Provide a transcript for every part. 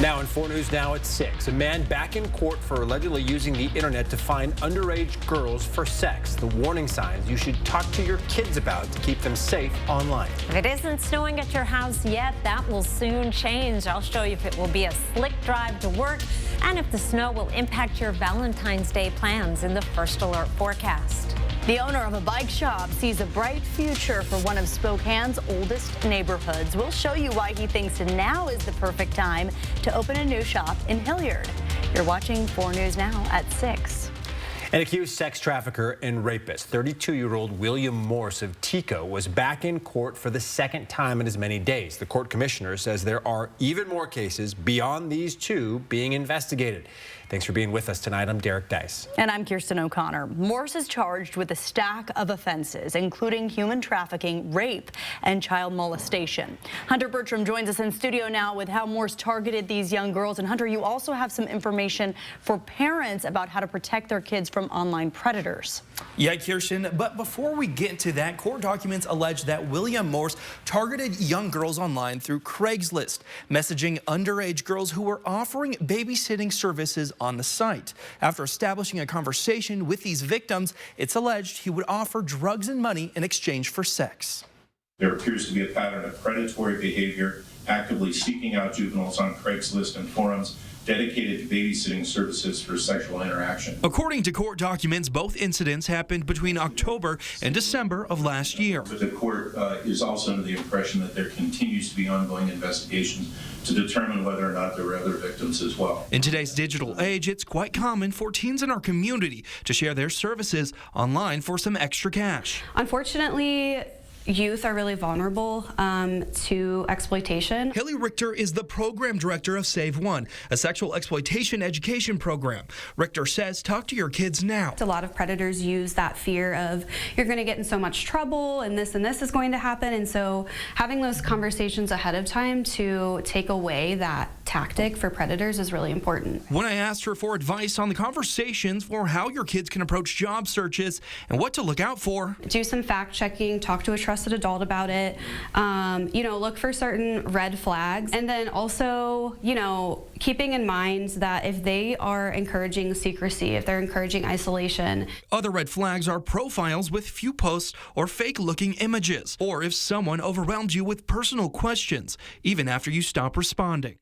Now in 4 News Now at 6, a man back in court for allegedly using the internet to find underage girls for sex. The warning signs you should talk to your kids about to keep them safe online. If it isn't snowing at your house yet, that will soon change. I'll show you if it will be a slick drive to work and if the snow will impact your Valentine's Day plans in the First Alert forecast. The owner of a bike shop sees a bright future for one of Spokane's oldest neighborhoods. We'll show you why he thinks now is the perfect time to open a new shop in Hilliard. You're watching 4 News Now at 6. An accused sex trafficker and rapist, 32-year-old William Morse of Tico, was back in court for the second time in as many days. The court commissioner says there are even more cases beyond these two being investigated. Thanks for being with us tonight. I'm Derek Dice. And I'm Kirsten O'Connor. Morse is charged with a stack of offenses, including human trafficking, rape, and child molestation. Hunter Bertram joins us in studio now with how Morse targeted these young girls. And Hunter, you also have some information for parents about how to protect their kids from online predators. Yeah, Kirsten, but before we get into that, court documents allege that William Morse targeted young girls online through Craigslist, messaging underage girls who were offering babysitting services on the site. After establishing a conversation with these victims, it's alleged he would offer drugs and money in exchange for sex. There appears to be a pattern of predatory behavior, actively seeking out juveniles on Craigslist and forums dedicated to babysitting services for sexual interaction. According to court documents, both incidents happened between October and December of last year. But the court is also under the impression that there continues to be ongoing investigations to determine whether or not there were other victims as well. In today's digital age, it's quite common for teens in our community to share their services online for some extra cash. Unfortunately, youth are really vulnerable to exploitation. Haley Richter is the program director of Save One, a sexual exploitation education program. Richter says, talk to your kids now. A lot of predators use that fear of you're going to get in so much trouble and this is going to happen. And so having those conversations ahead of time to take away that tactic for predators is really important. When I asked her for advice on the conversations for how your kids can approach job searches and what to look out for. Do some fact checking, talk to a trusted adult about it, look for certain red flags, and then also, keeping in mind that if they are encouraging secrecy, if they're encouraging isolation. Other red flags are profiles with few posts or fake-looking images, or if someone overwhelms you with personal questions, even after you stop responding.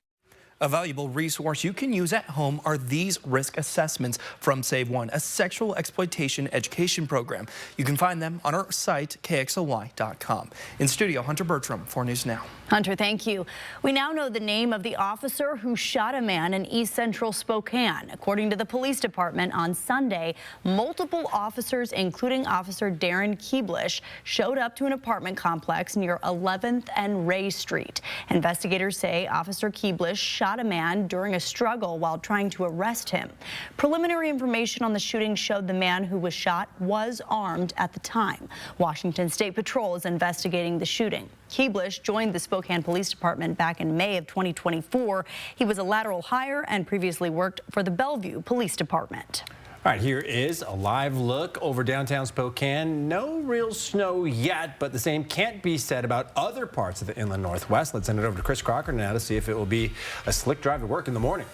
A valuable resource you can use at home are these risk assessments from Save One, a sexual exploitation education program. You can find them on our site, KXLY.com. In studio, Hunter Bertram, 4 News Now. Hunter, thank you. We now know the name of the officer who shot a man in East Central Spokane. According to the police department, on Sunday, multiple officers, including Officer Darren Keeblish, showed up to an apartment complex near 11th and Ray Street. Investigators say Officer Keeblish shot a man during a struggle while trying to arrest him. Preliminary information on the shooting showed the man who was shot was armed at the time. Washington State Patrol is investigating the shooting. Keeblish joined the Spokane Police Department back in May of 2024. He was a lateral hire and previously worked for the Bellevue Police Department. All right, here is a live look over downtown Spokane. No real snow yet, but the same can't be said about other parts of the inland Northwest. Let's send it over to Chris Crocker now to see if it will be a slick drive to work in the morning.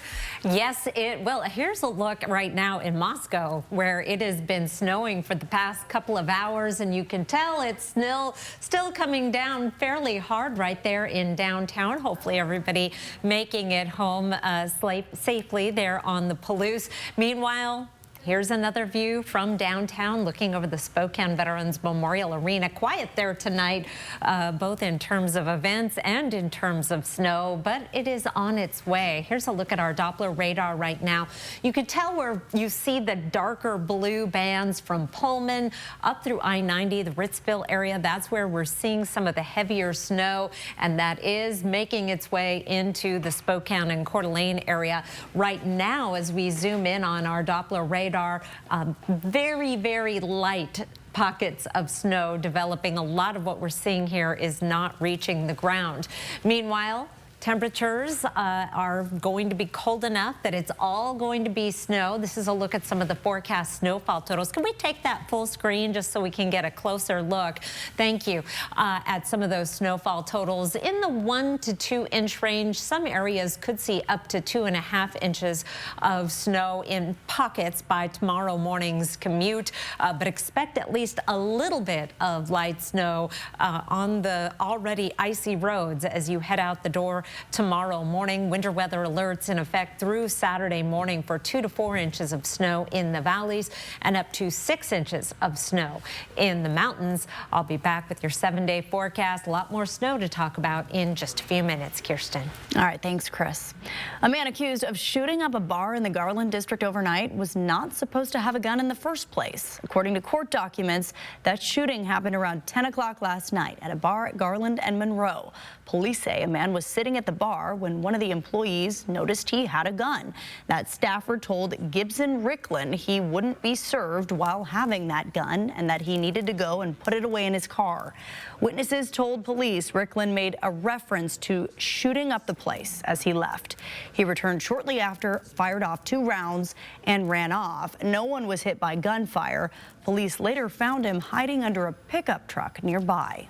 Yes, it will. Here's a look right now in Moscow, where it has been snowing for the past couple of hours, and you can tell it's still coming down fairly hard right there in downtown. Hopefully everybody making it home safely there on the Palouse. Meanwhile, here's another view from downtown looking over the Spokane Veterans Memorial Arena. Quiet there tonight, both in terms of events and in terms of snow, but it is on its way. Here's a look at our Doppler radar right now. You can tell where you see the darker blue bands from Pullman up through I-90, the Ritzville area. That's where we're seeing some of the heavier snow, and that is making its way into the Spokane and Coeur d'Alene area. Right now, as we zoom in on our Doppler radar, very, very light pockets of snow developing. A lot of what we're seeing here is not reaching the ground. Meanwhile, Temperatures are going to be cold enough that it's all going to be snow. This is a look at some of the forecast snowfall totals. Can we take that full screen just so we can get a closer look? Thank you. At some of those snowfall totals in the 1 to 2 inch range. Some areas could see up to 2.5 inches of snow in pockets by tomorrow morning's commute, but expect at least a little bit of light snow on the already icy roads as you head out the door tomorrow morning. Winter weather alerts in effect through Saturday morning for 2 to 4 inches of snow in the valleys and up to 6 inches of snow in the mountains. I'll be back with your 7-day forecast. A lot more snow to talk about in just a few minutes. Kirsten. All right, thanks, Chris. A man accused of shooting up a bar in the Garland district overnight was not supposed to have a gun in the first place. According to court documents, that shooting happened around 10 o'clock last night at a bar at Garland and Monroe. Police say a man was sitting at the bar when one of the employees noticed he had a gun. That staffer told Gibson Ricklin he wouldn't be served while having that gun and that he needed to go and put it away in his car. Witnesses told police Ricklin made a reference to shooting up the place as he left. He returned shortly after, fired off 2 rounds, and ran off. No one was hit by gunfire. Police later found him hiding under a pickup truck nearby.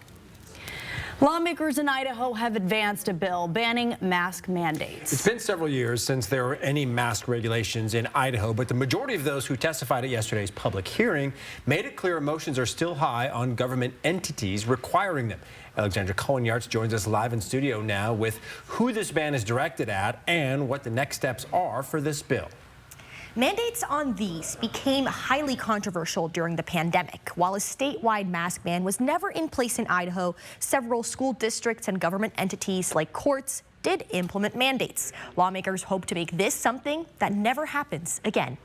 Lawmakers in Idaho have advanced a bill banning mask mandates. It's been several years since there were any mask regulations in Idaho, but the majority of those who testified at yesterday's public hearing made it clear emotions are still high on government entities requiring them. Alexandra Cohen-Yarts joins us live in studio now with who this ban is directed at and what the next steps are for this bill. Mandates on these became highly controversial during the pandemic. While a statewide mask ban was never in place in Idaho, several school districts and government entities like courts did implement mandates. Lawmakers hope to make this something that never happens again.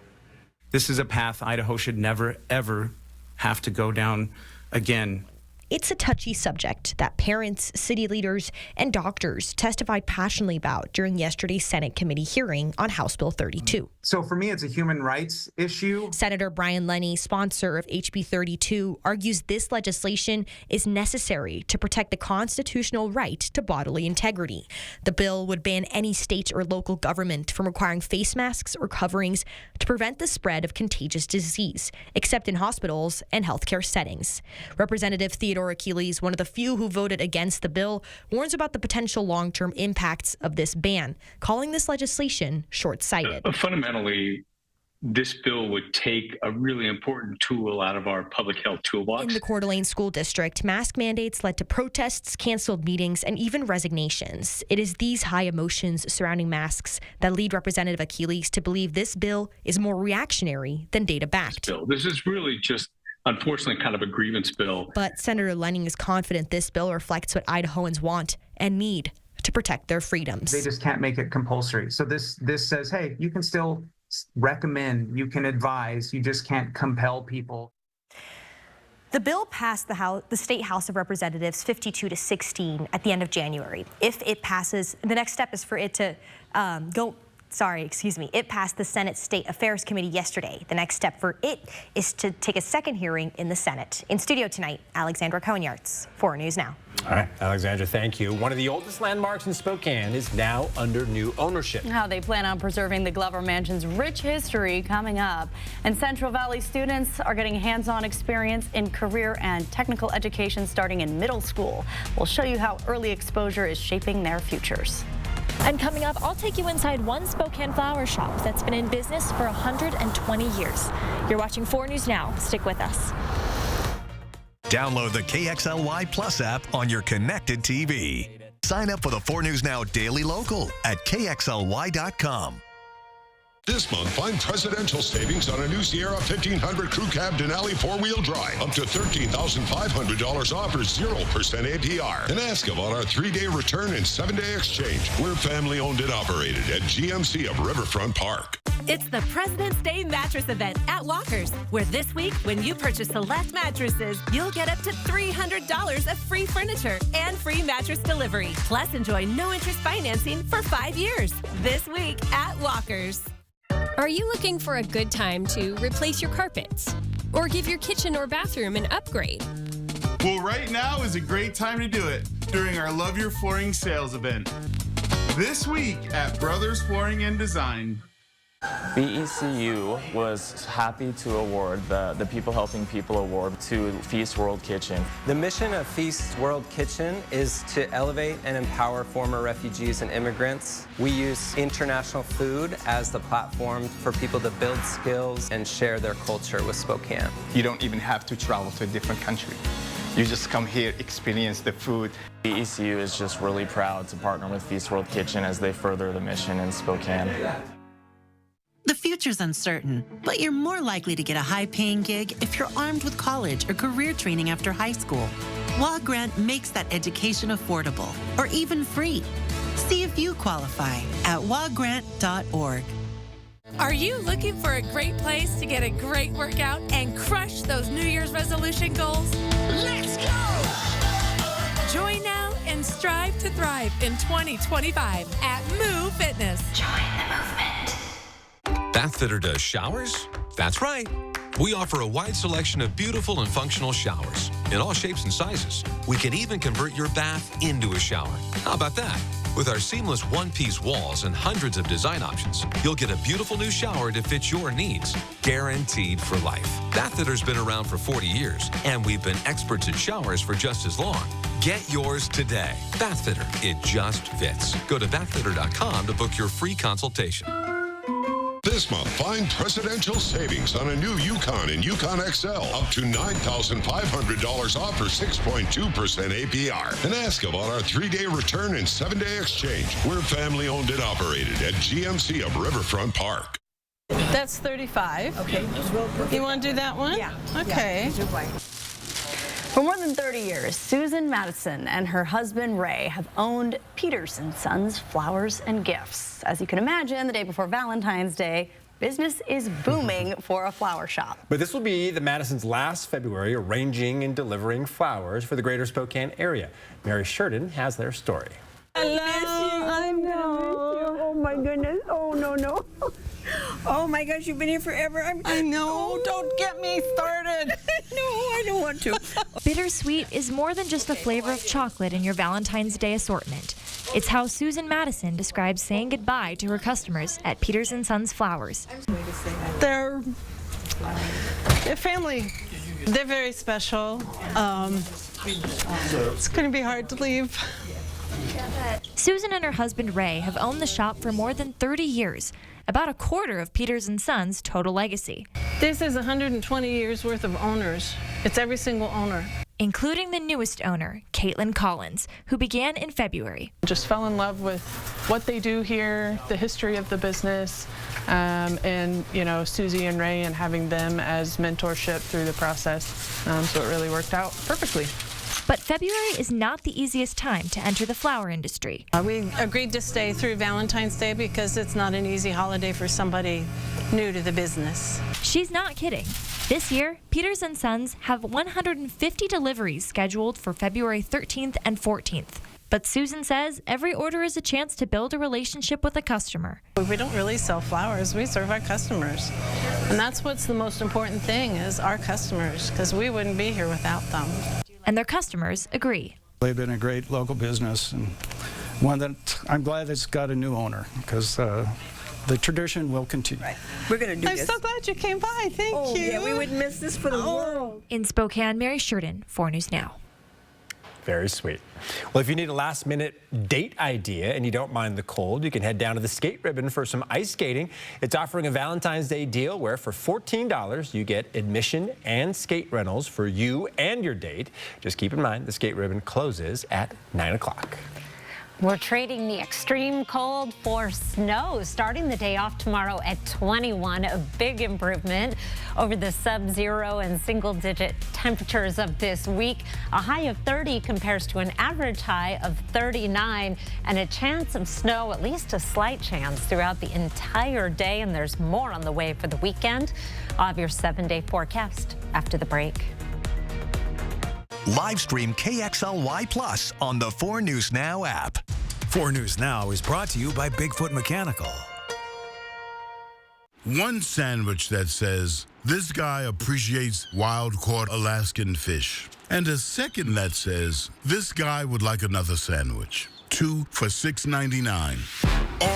This is a path Idaho should never, ever have to go down again. It's a touchy subject that parents, city leaders, and doctors testified passionately about during yesterday's Senate committee hearing on House Bill 32. So for me, it's a human rights issue. Senator Brian Lenny, sponsor of HB 32, argues this legislation is necessary to protect the constitutional right to bodily integrity. The bill would ban any state or local government from requiring face masks or coverings to prevent the spread of contagious disease, except in hospitals and healthcare settings. Representative Theodore Achilles, one of the few who voted against the bill, warns about the potential long-term impacts of this ban, calling this legislation short-sighted. Fundamentally, this bill would take a really important tool out of our public health toolbox. In the Coeur d'Alene School District, mask mandates led to protests, canceled meetings, and even resignations. It is these high emotions surrounding masks that lead Representative Achilles to believe this bill is more reactionary than data-backed. This is really just, unfortunately, kind of a grievance bill. But Senator Lenning is confident this bill reflects what Idahoans want and need to protect their freedoms. They just can't make it compulsory. So this says, hey, you can still recommend, you can advise, you just can't compel people. The bill passed the State House of Representatives 52 to 16 at the end of January. If it passes, the next step is for it to it passed the Senate State Affairs Committee yesterday. The next step for it is to take a second hearing in the Senate. In studio tonight, Alexandra Cohen-Yarts, 4 News Now. All right, Alexandra, thank you. One of the oldest landmarks in Spokane is now under new ownership. How they plan on preserving the Glover Mansion's rich history coming up. And Central Valley students are getting hands-on experience in career and technical education starting in middle school. We'll show you how early exposure is shaping their futures. And coming up, I'll take you inside one Spokane flower shop that's been in business for 120 years. You're watching 4 News Now. Stick with us. Download the KXLY Plus app on your connected TV. Sign up for the 4 News Now Daily Local at KXLY.com. This month, find presidential savings on a new Sierra 1500 Crew Cab Denali 4-wheel drive. Up to $13,500 off or 0% APR. And ask about our 3-day return and 7-day exchange. We're family owned and operated at GMC of Riverfront Park. It's the President's Day mattress event at Walker's, where this week, when you purchase select mattresses, you'll get up to $300 of free furniture and free mattress delivery. Plus, enjoy no-interest financing for 5 years. This week at Walker's. Are you looking for a good time to replace your carpets or give your kitchen or bathroom an upgrade? Well, right now is a great time to do it during our Love Your Flooring sales event. This week at Brothers Flooring and Design. BECU was happy to award the People Helping People Award to Feast World Kitchen. The mission of Feast World Kitchen is to elevate and empower former refugees and immigrants. We use international food as the platform for people to build skills and share their culture with Spokane. You don't even have to travel to a different country. You just come here, experience the food. BECU is just really proud to partner with Feast World Kitchen as they further the mission in Spokane. The future's uncertain, but you're more likely to get a high-paying gig if you're armed with college or career training after high school. WA Grant makes that education affordable or even free. See if you qualify at wagrant.org. Are you looking for a great place to get a great workout and crush those New Year's resolution goals? Let's go! Join now and strive to thrive in 2025 at Move Fitness. Join the movement. Bathfitter does showers? That's right. We offer a wide selection of beautiful and functional showers in all shapes and sizes. We can even convert your bath into a shower. How about that? With our seamless one-piece walls and hundreds of design options, you'll get a beautiful new shower to fit your needs, guaranteed for life. Bathfitter's been around for 40 years, and we've been experts at showers for just as long. Get yours today. Bathfitter, it just fits. Go to bathfitter.com to book your free consultation. This month, find presidential savings on a new Yukon and Yukon XL. Up to $9,500 off for 6.2% APR. And ask about our 3-day return and 7-day exchange. We're family owned and operated at GMC of Riverfront Park. That's 35. Okay. You want to do that one? Yeah. Okay. Yeah. For more than 30 years, Susan Madison and her husband Ray have owned Peters & Sons Flowers and Gifts. As you can imagine, the day before Valentine's Day, business is booming for a flower shop. But this will be the Madisons' last February arranging and delivering flowers for the greater Spokane area. Mary Sheridan has their story. Hello. I know. Oh my goodness. Oh no. Oh my gosh, you've been here forever. I know. Don't get me started. No, I don't want to. Bittersweet is more than just a flavor of chocolate in your Valentine's Day assortment. It's how Susan Madison describes saying goodbye to her customers at Peters & Sons Flowers. They're family. They're very special. It's going to be hard to leave. Susan and her husband Ray have owned the shop for more than 30 years, about a quarter of Peters & Sons' total legacy. This is 120 years worth of owners. It's every single owner. Including the newest owner, Caitlin Collins, who began in February. Just fell in love with what they do here, the history of the business, and, you know, Susie and Ray and having them as mentorship through the process. So it really worked out perfectly. But February is not the easiest time to enter the flower industry. We agreed to stay through Valentine's Day because it's not an easy holiday for somebody new to the business. She's not kidding. This year, Peters & Sons have 150 deliveries scheduled for February 13th and 14th. But Susan says every order is a chance to build a relationship with a customer. We don't really sell flowers, we serve our customers. And that's what's the most important thing is our customers, because we wouldn't be here without them. And their customers agree. They've been a great local business and one that I'm glad it's got a new owner because the tradition will continue. Right. We're going to do this. I'm so glad you came by. Thank you. Yeah, we wouldn't miss this for the world. In Spokane, Mary Sheridan, 4 News Now. Very sweet. Well, if you need a last-minute date idea and you don't mind the cold, you can head down to the Skate Ribbon for some ice skating. It's offering a Valentine's Day deal where for $14, you get admission and skate rentals for you and your date. Just keep in mind, the Skate Ribbon closes at 9 o'clock. We're trading the extreme cold for snow, starting the day off tomorrow at 21, a big improvement over the sub-zero and single-digit temperatures of this week. A high of 30 compares to an average high of 39, and a chance of snow, at least a slight chance, throughout the entire day, and there's more on the way for the weekend. I'll have your 7-day forecast after the break. Live stream KXLY Plus on the 4 News Now app. 4 News Now is brought to you by Bigfoot Mechanical. One sandwich that says, "This guy appreciates wild-caught Alaskan fish." And a second that says, "This guy would like another sandwich." 2 for $6.99.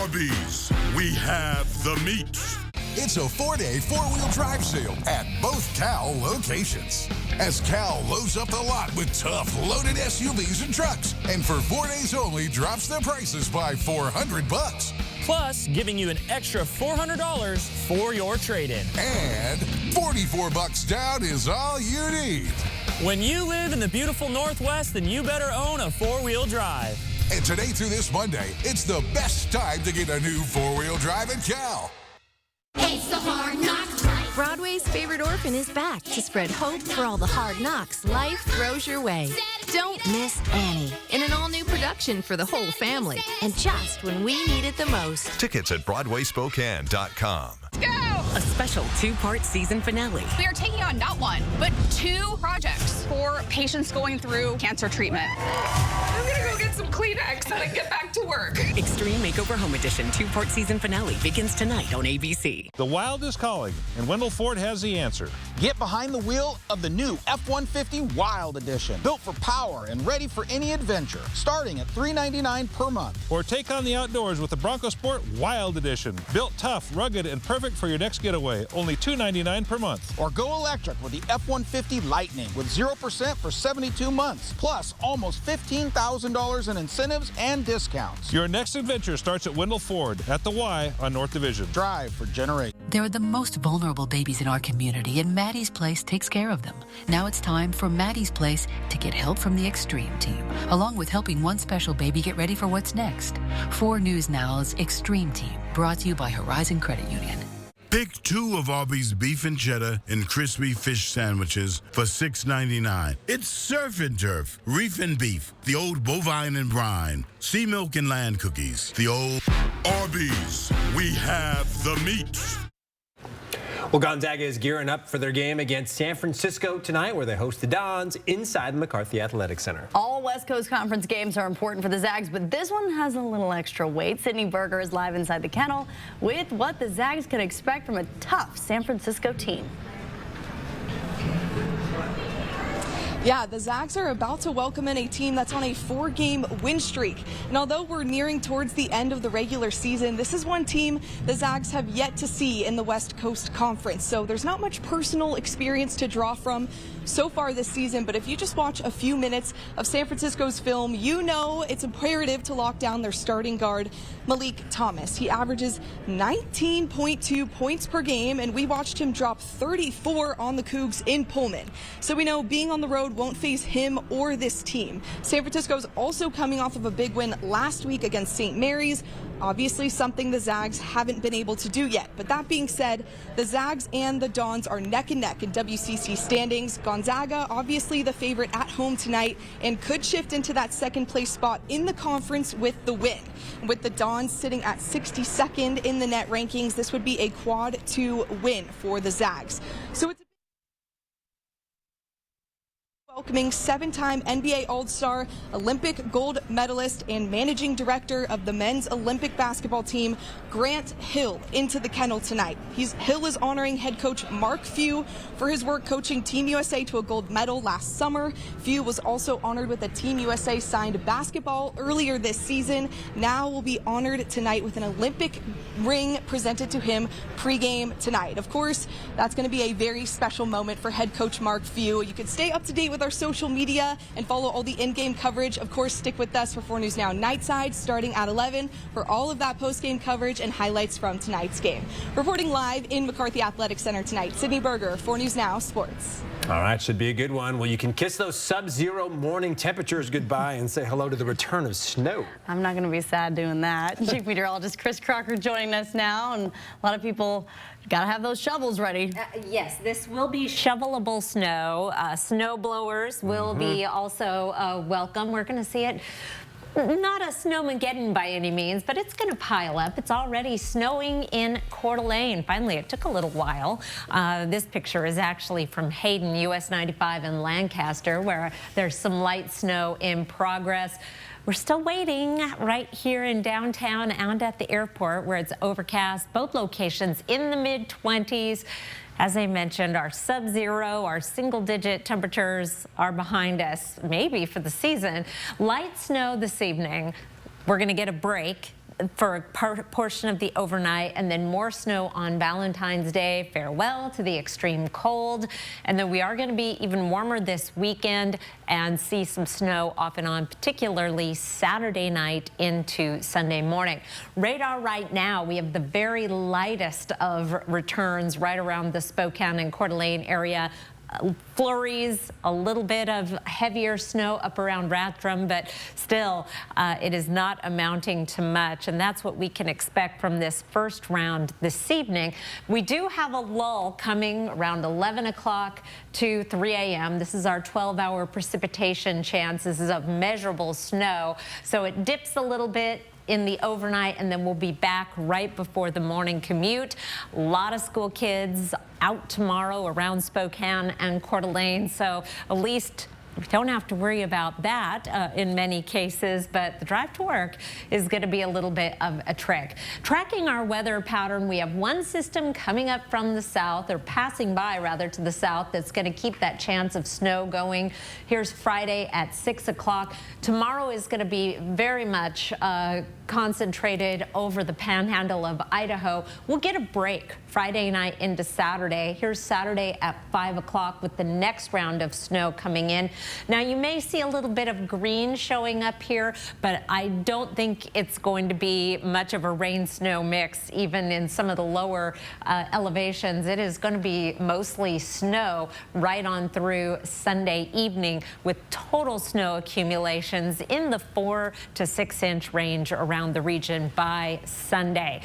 Arby's, we have the meats. It's a 4-day four-wheel drive sale at both Cal locations. As Cal loads up the lot with tough, loaded SUVs and trucks. And for 4 days only, drops their prices by $400. Plus, giving you an extra $400 for your trade-in. And $44 down is all you need. When you live in the beautiful Northwest, then you better own a four-wheel drive. And today through this Monday, it's the best time to get a new four-wheel drive at Cal. It's the Hard Knocks Life. Broadway's favorite orphan is back to spread hope for all the hard knocks life throws your way. Don't miss Annie in an all-new production for the whole family, and just when we need it the most. Tickets at BroadwaySpokane.com. Let's go! A special two-part season finale. We are taking on not one, but 2 projects for patients going through cancer treatment. I'm gonna go get some Kleenex and then get back to work. Extreme Makeover Home Edition two-part season finale begins tonight on ABC. The Wild is calling, and Wendell Ford has the answer. Get behind the wheel of the new F-150 Wild Edition. Built for power and ready for any adventure. Starting at $399 per month. Or take on the outdoors with the Bronco Sport Wild Edition. Built tough, rugged, and perfect for your next getaway. Only $299 per month. Or go electric with the F-150 Lightning with 0% for 72 months. Plus almost $15,000 in incentives and discounts. Your next adventure starts at Wendell Ford at the Y on North Division. Drive for generations. They're the most vulnerable babies in our community, and Maddie's Place takes care of them. Now it's time for Maddie's Place to get help from the Extreme Team, along with helping one special baby get ready for what's next. 4 News Now's Extreme Team, brought to you by Horizon Credit Union. Pick 2 of Arby's beef and cheddar and crispy fish sandwiches for $6.99. It's surf and turf, reef and beef, the old bovine and brine, sea milk and land cookies, the old Arby's. We have the meats. Well, Gonzaga is gearing up for their game against San Francisco tonight, where they host the Dons inside the McCarthy Athletic Center. All West Coast Conference games are important for the Zags, but this one has a little extra weight. Sydney Berger is live inside the kennel with what the Zags can expect from a tough San Francisco team. Yeah, the Zags are about to welcome in a team that's on a 4-game win streak. And although we're nearing towards the end of the regular season, this is one team the Zags have yet to see in the West Coast Conference. So there's not much personal experience to draw from so far this season. But if you just watch a few minutes of San Francisco's film, you know it's imperative to lock down their starting guard, Malik Thomas. He averages 19.2 points per game, and we watched him drop 34 on the Cougs in Pullman. So we know being on the road won't faze him or this team. San Francisco's also coming off of a big win last week against St. Mary's. Obviously something the Zags haven't been able to do yet. But that being said, the Zags and the Dons are neck and neck in WCC standings. Gonzaga, obviously the favorite at home tonight, and could shift into that second place spot in the conference with the win. With the Dons sitting at 62nd in the net rankings, this would be a quad 2 win for the Zags. So it's welcoming 7-time NBA All-Star, Olympic gold medalist, and managing director of the men's Olympic basketball team, Grant Hill, into the kennel tonight. Hill is honoring head coach Mark Few for his work coaching Team USA to a gold medal last summer. Few was also honored with a Team USA signed basketball earlier this season. Now will be honored tonight with an Olympic ring presented to him pregame tonight. Of course, that's going to be a very special moment for head coach Mark Few. You can stay up to date with our social media and follow all the in-game coverage. Of course, stick with us for 4 News Now Nightside starting at 11 for all of that post-game coverage and highlights from tonight's game. Reporting live in McCarthy Athletic Center tonight, Sydney Berger, 4 News Now Sports. All right, should be a good one. Well, you can kiss those sub-zero morning temperatures goodbye and say hello to the return of snow. I'm not going to be sad doing that. Chief Meteorologist Chris Crocker joining us now, and a lot of people got to have those shovels ready. Yes, this will be shovelable snow. Snow blowers will be also welcome. We're going to see it. Not a snowmageddon by any means, but it's going to pile up. It's already snowing in Coeur d'Alene. Finally, it took a little while. This picture is actually from Hayden, US 95 in Lancaster, where there's some light snow in progress. We're still waiting right here in downtown and at the airport, where it's overcast. Both locations in the mid-20s. As I mentioned, our sub-zero, our single-digit temperatures are behind us, maybe for the season. Light snow this evening. We're going to get a break for a portion of the overnight, and then more snow on Valentine's Day. Farewell to the extreme cold. And then we are going to be even warmer this weekend and see some snow off and on, particularly Saturday night into Sunday morning. Radar right now, we have the very lightest of returns right around the Spokane and Coeur d'Alene area. Flurries, a little bit of heavier snow up around Rathdrum, but still it is not amounting to much, and that's what we can expect from this first round this evening. We do have a lull coming around 11 o'clock to 3 a.m. This is our 12-hour precipitation chances of measurable snow, so it dips a little bit in the overnight, and then we'll be back right before the morning commute. A lot of school kids out tomorrow around Spokane and Coeur d'Alene, so at least we don't have to worry about that in many cases, but the drive to work is going to be a little bit of a trick. Tracking our weather pattern, we have one system coming up from the south, or passing by rather to the south, that's going to keep that chance of snow going. Here's Friday at 6 o'clock. Tomorrow is going to be very much concentrated over the panhandle of Idaho. We'll get a break Friday night into Saturday. Here's Saturday at 5 o'clock with the next round of snow coming in. Now, you may see a little bit of green showing up here, but I don't think it's going to be much of a rain-snow mix, even in some of the lower elevations. It is going to be mostly snow right on through Sunday evening, with total snow accumulations in the 4 to 6 inch range around the region by Sunday.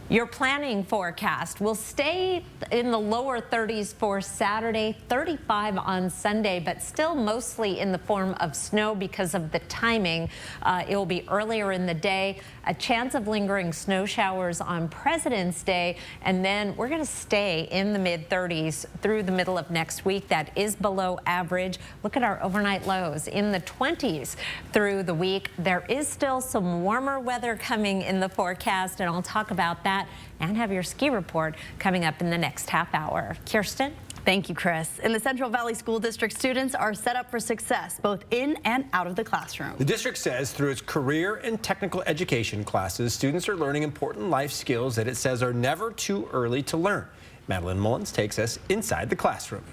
Your planning forecast will stay in the lower 30s for Saturday, 35 on Sunday, but still mostly in the form of snow because of the timing. It will be earlier in the day, a chance of lingering snow showers on President's Day, and then we're going to stay in the mid-30s through the middle of next week. That is below average. Look at our overnight lows in the 20s through the week. There is still some warmer weather coming in the forecast, and I'll talk about that and have your ski report coming up in the next half hour. Kirsten? Thank you, Chris. In the Central Valley School District, students are set up for success, both in and out of the classroom. The district says through its career and technical education classes, students are learning important life skills that it says are never too early to learn. Madeline Mullins takes us inside the classroom.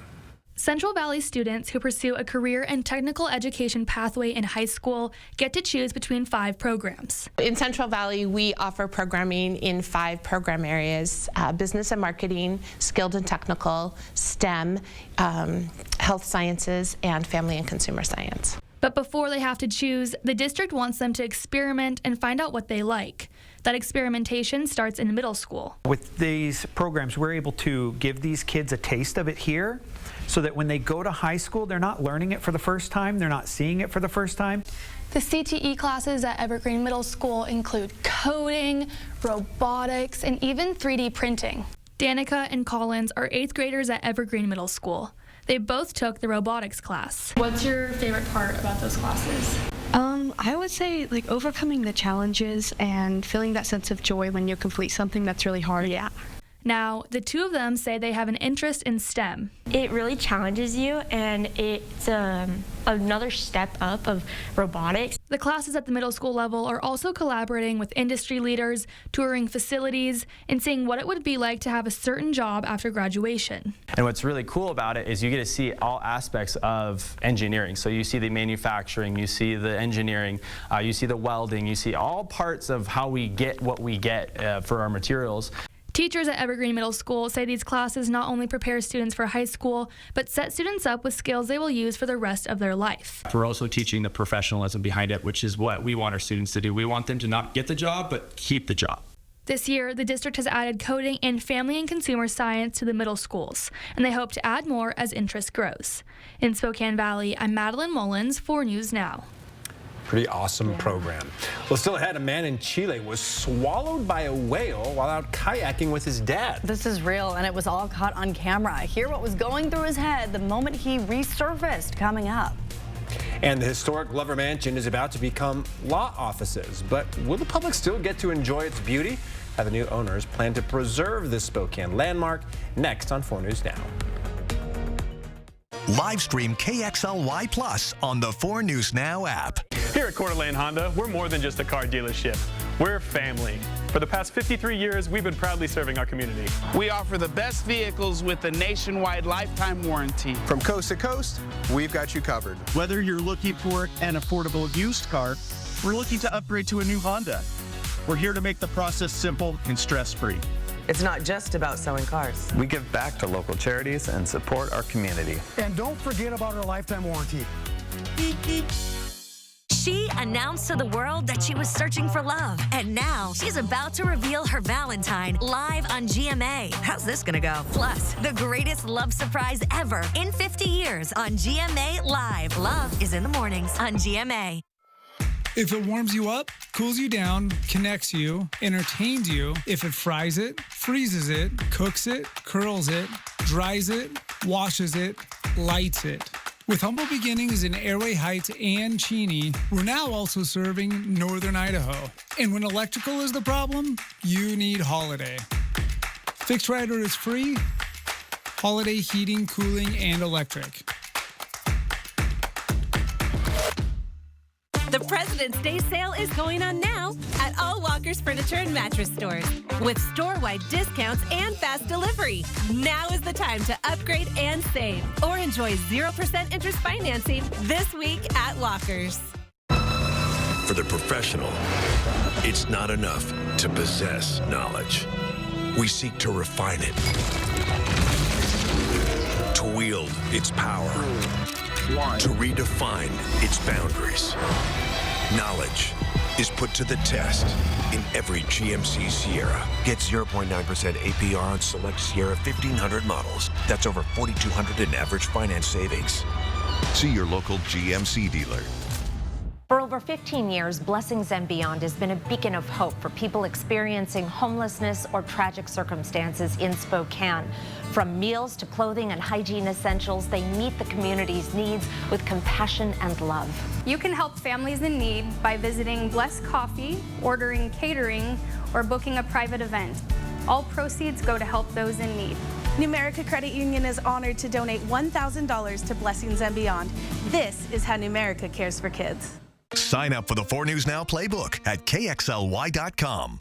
Central Valley students who pursue a career and technical education pathway in high school get to choose between 5 programs. In Central Valley, we offer programming in 5 program areas: business and marketing, skilled and technical, STEM, health sciences, and family and consumer science. But before they have to choose, the district wants them to experiment and find out what they like. That experimentation starts in middle school. With these programs, we're able to give these kids a taste of it here, so that when they go to high school, they're not learning it for the first time, they're not seeing it for the first time. The CTE classes at Evergreen Middle School include coding, robotics, and even 3D printing. Danica and Collins are 8th graders at Evergreen Middle School. They both took the robotics class. What's your favorite part about those classes? I would say like overcoming the challenges and feeling that sense of joy when you complete something that's really hard. Yeah. Now, the two of them say they have an interest in STEM. It really challenges you, and it's another step up of robotics. The classes at the middle school level are also collaborating with industry leaders, touring facilities, and seeing what it would be like to have a certain job after graduation. And what's really cool about it is you get to see all aspects of engineering. So you see the manufacturing, you see the engineering, you see the welding, you see all parts of how we get what we get for our materials. Teachers at Evergreen Middle School say these classes not only prepare students for high school, but set students up with skills they will use for the rest of their life. We're also teaching the professionalism behind it, which is what we want our students to do. We want them to not get the job, but keep the job. This year, the district has added coding and family and consumer science to the middle schools, and they hope to add more as interest grows. In Spokane Valley, I'm Madeline Mullins, 4 News Now. Pretty awesome program. Well, still ahead, a man in Chile was swallowed by a whale while out kayaking with his dad. This is real, and it was all caught on camera. Hear what was going through his head the moment he resurfaced, coming up. And the historic Glover Mansion is about to become law offices. But will the public still get to enjoy its beauty? How the new owners plan to preserve this Spokane landmark, next on 4 News Now. Live stream KXLY Plus on the 4 News Now app. Here at Coeur d'Alene Honda, we're more than just a car dealership. We're family. For the past 53 years, we've been proudly serving our community. We offer the best vehicles with a nationwide lifetime warranty. From coast to coast, we've got you covered. Whether you're looking for an affordable used car, we're looking to upgrade to a new Honda. We're here to make the process simple and stress-free. It's not just about selling cars. We give back to local charities and support our community. And don't forget about our lifetime warranty. She announced to the world that she was searching for love, and now she's about to reveal her Valentine live on GMA. How's this gonna go? Plus, the greatest love surprise ever in 50 years on GMA Live. Love is in the mornings on GMA. If it warms you up, cools you down, connects you, entertains you, if it fries it, freezes it, cooks it, curls it, dries it, washes it, lights it. With humble beginnings in Airway Heights and Cheney, we're now also serving Northern Idaho. And when electrical is the problem, you need Holiday. Fixed rider is free. Holiday heating, cooling, and electric. The President's Day sale is going on now at all Walker's Furniture and Mattress stores with store-wide discounts and fast delivery. Now is the time to upgrade and save or enjoy 0% interest financing this week at Walker's. For the professional, it's not enough to possess knowledge. We seek to refine it, to wield its power, to redefine its boundaries. Knowledge is put to the test in every GMC Sierra. Get 0.9% APR on select Sierra 1500 models. That's over $4,200 in average finance savings. See your local GMC dealer. For over 15 years, Blessings and Beyond has been a beacon of hope for people experiencing homelessness or tragic circumstances in Spokane. From meals to clothing and hygiene essentials, they meet the community's needs with compassion and love. You can help families in need by visiting Bless Coffee, ordering catering, or booking a private event. All proceeds go to help those in need. Numerica Credit Union is honored to donate $1,000 to Blessings and Beyond. This is how Numerica cares for kids. Sign up for the 4 News Now playbook at KXLY.com.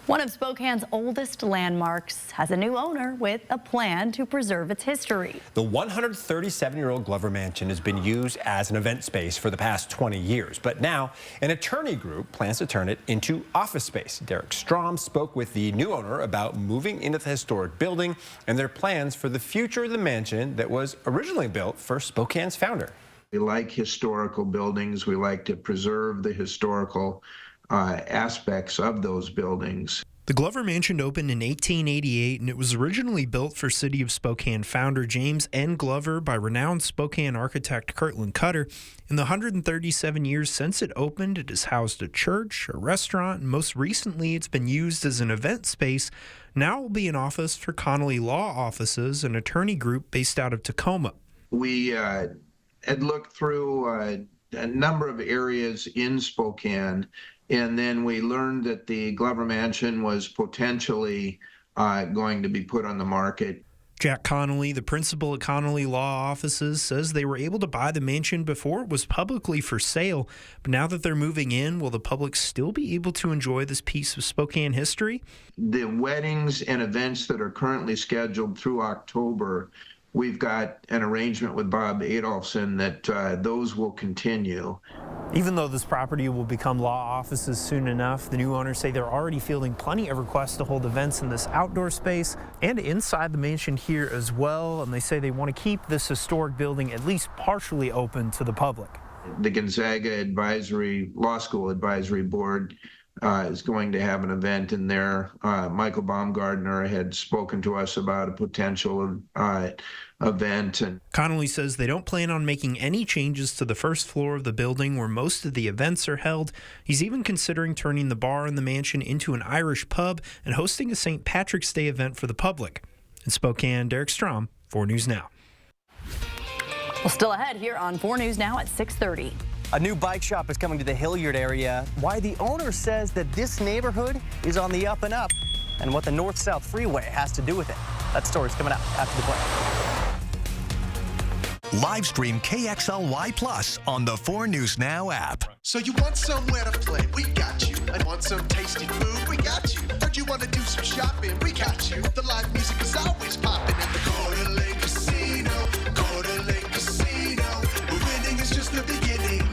One of Spokane's oldest landmarks has a new owner with a plan to preserve its history. The 137-year-old Glover Mansion has been used as an event space for the past 20 years, but now an attorney group plans to turn it into office space. Derek Strom spoke with the new owner about moving into the historic building and their plans for the future of the mansion that was originally built for Spokane's founder. We like historical buildings. We like to preserve the historical aspects of those buildings. The Glover Mansion opened in 1888, and it was originally built for City of Spokane founder James N. Glover by renowned Spokane architect Kirtland Cutter. In the 137 years since it opened, it has housed a church, a restaurant, and most recently it's been used as an event space. Now it will be an office for Connolly Law Offices, an attorney group based out of Tacoma. We had looked through a number of areas in Spokane, and then we learned that the Glover Mansion was potentially going to be put on the market. Jack Connolly, the principal at Connolly Law Offices, says they were able to buy the mansion before it was publicly for sale, but now that they're moving in, will the public still be able to enjoy this piece of Spokane history? The weddings and events that are currently scheduled through October, we've got an arrangement with Bob Adolphson that those will continue. Even though this property will become law offices soon enough, the new owners say they're already fielding plenty of requests to hold events in this outdoor space and inside the mansion here as well. And they say they want to keep this historic building at least partially open to the public. The Gonzaga Law School Advisory Board is going to have an event in there. Michael Baumgardner had spoken to us about a potential event. And Connolly says they don't plan on making any changes to the first floor of the building where most of the events are held. He's even considering turning the bar in the mansion into an Irish pub and hosting a St. Patrick's Day event for the public. In Spokane, Derek Strom, 4 News Now. Well, still ahead here on 4 News Now at 6:30. A new bike shop is coming to the Hilliard area. Why the owner says that this neighborhood is on the up and up, and what the north-south freeway has to do with it. That story's coming out after the break. Live stream KXLY Plus on the 4 News Now app. So you want somewhere to play? We got you. And want some tasty food? We got you. Heard you want to do some shopping? We got you. The live music is always popping at the Coeur d'Alene Casino. Coeur d'Alene Casino. Winning is just the beginning.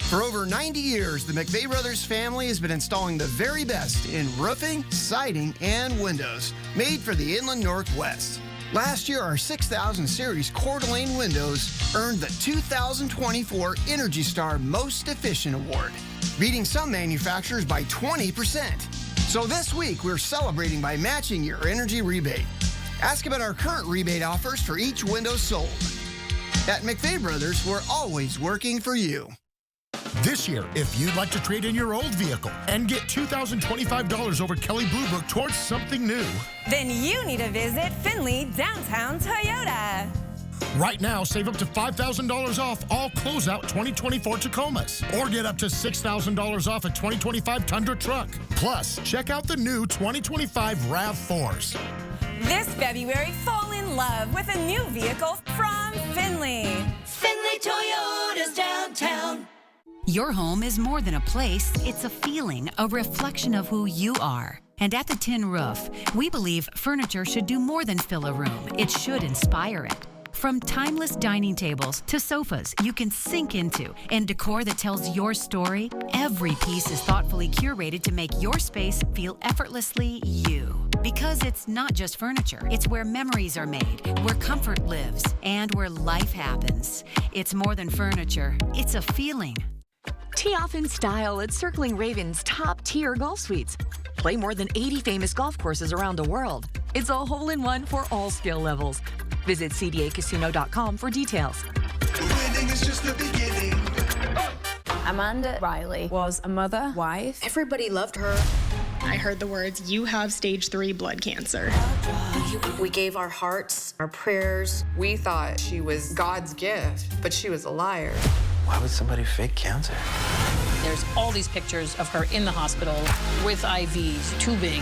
For over 90 years, the McVeigh Brothers family has been installing the very best in roofing, siding, and windows, made for the Inland Northwest. Last year, our 6000 Series Coeur d'Alene windows earned the 2024 Energy Star Most Efficient Award, beating some manufacturers by 20%. So this week, we're celebrating by matching your energy rebate. Ask about our current rebate offers for each window sold. At McVeigh Brothers, we're always working for you. This year, if you'd like to trade in your old vehicle and get $2,025 over Kelley Blue Book towards something new, then you need to visit Findlay Downtown Toyota. Right now, save up to $5,000 off all closeout 2024 Tacomas, or get up to $6,000 off a 2025 Tundra truck. Plus, check out the new 2025 RAV4s. This February, fall in love with a new vehicle from Findlay. Findlay Toyota's downtown. Your home is more than a place, it's a feeling, a reflection of who you are. And at the Tin Roof, we believe furniture should do more than fill a room. It should inspire it. From timeless dining tables to sofas you can sink into and decor that tells your story, every piece is thoughtfully curated to make your space feel effortlessly you. Because it's not just furniture, it's where memories are made, where comfort lives, and where life happens. It's more than furniture, it's a feeling. Tee off in style at Circling Ravens' top-tier golf suites. Play more than 80 famous golf courses around the world. It's a hole-in-one for all skill levels. Visit cdacasino.com for details. Winning is just the beginning. Amanda Riley was a mother, wife. Everybody loved her. I heard the words, "You have stage 3 blood cancer." We gave our hearts, our prayers. We thought she was God's gift, but she was a liar. Why would somebody fake cancer? There's all these pictures of her in the hospital with IVs, tubing.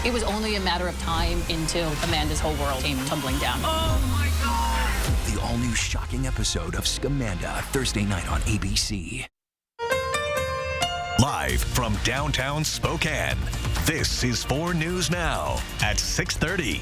It was only a matter of time until Amanda's whole world came tumbling down. Oh my God! The all-new shocking episode of Scamanda, Thursday night on ABC. Live from downtown Spokane, this is 4 News Now at 6:30.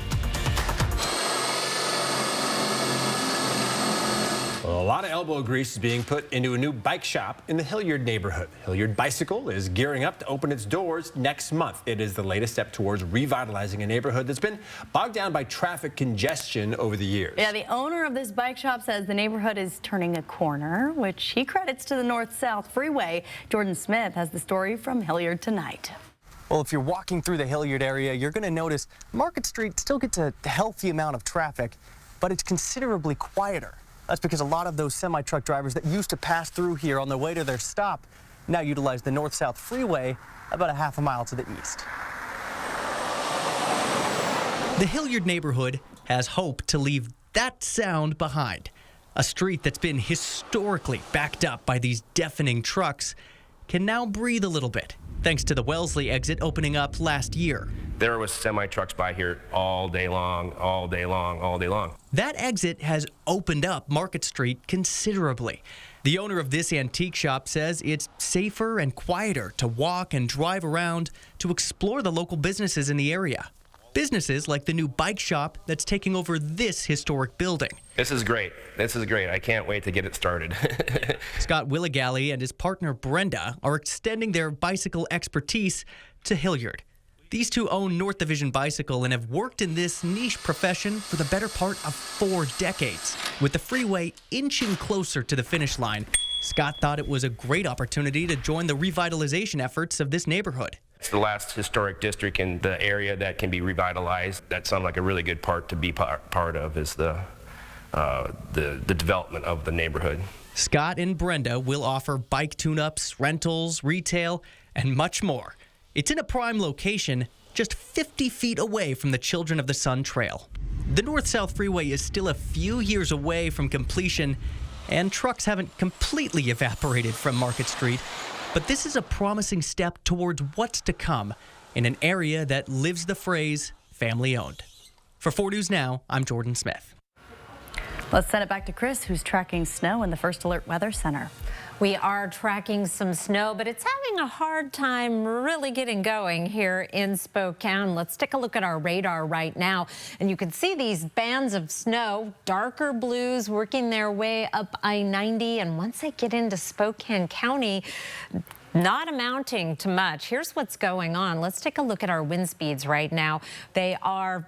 Well, a lot of elbow grease is being put into a new bike shop in the Hilliard neighborhood. Hilliard Bicycle is gearing up to open its doors next month. It is the latest step towards revitalizing a neighborhood that's been bogged down by traffic congestion over the years. Yeah, the owner of this bike shop says the neighborhood is turning a corner, which he credits to the north-south freeway. Jordan Smith has the story from Hilliard tonight. Well, if you're walking through the Hilliard area, you're going to notice Market Street still gets a healthy amount of traffic, but it's considerably quieter. That's because a lot of those semi-truck drivers that used to pass through here on their way to their stop now utilize the north-south freeway about a half a mile to the east. The Hilliard neighborhood has hope to leave that sound behind. A street that's been historically backed up by these deafening trucks can now breathe a little bit, thanks to the Wellesley exit opening up last year. There was semi-trucks by here all day long, all day long, all day long. That exit has opened up Market Street considerably. The owner of this antique shop says it's safer and quieter to walk and drive around to explore the local businesses in the area. Businesses like the new bike shop that's taking over this historic building. This is great. This is great. I can't wait to get it started. Scott Willigalli and his partner Brenda are extending their bicycle expertise to Hilliard. These two own North Division Bicycle and have worked in this niche profession for the better part of 4 decades. With the freeway inching closer to the finish line, Scott thought it was a great opportunity to join the revitalization efforts of this neighborhood. It's the last historic district in the area that can be revitalized. That sounded like a really good part to be part of, is the development of the neighborhood. Scott and Brenda will offer bike tune-ups, rentals, retail, and much more. It's in a prime location, just 50 feet away from the Children of the Sun Trail. The north-south freeway is still a few years away from completion, and trucks haven't completely evaporated from Market Street. But this is a promising step towards what's to come in an area that lives the phrase family-owned. For 4 News Now, I'm Jordan Smith. Let's send it back to Chris, who's tracking snow in the First Alert Weather Center. We are tracking some snow, but it's having a hard time really getting going here in Spokane. Let's take a look at our radar right now. And you can see these bands of snow, darker blues working their way up I-90. And once they get into Spokane County, not amounting to much. Here's what's going on. Let's take a look at our wind speeds right now. They are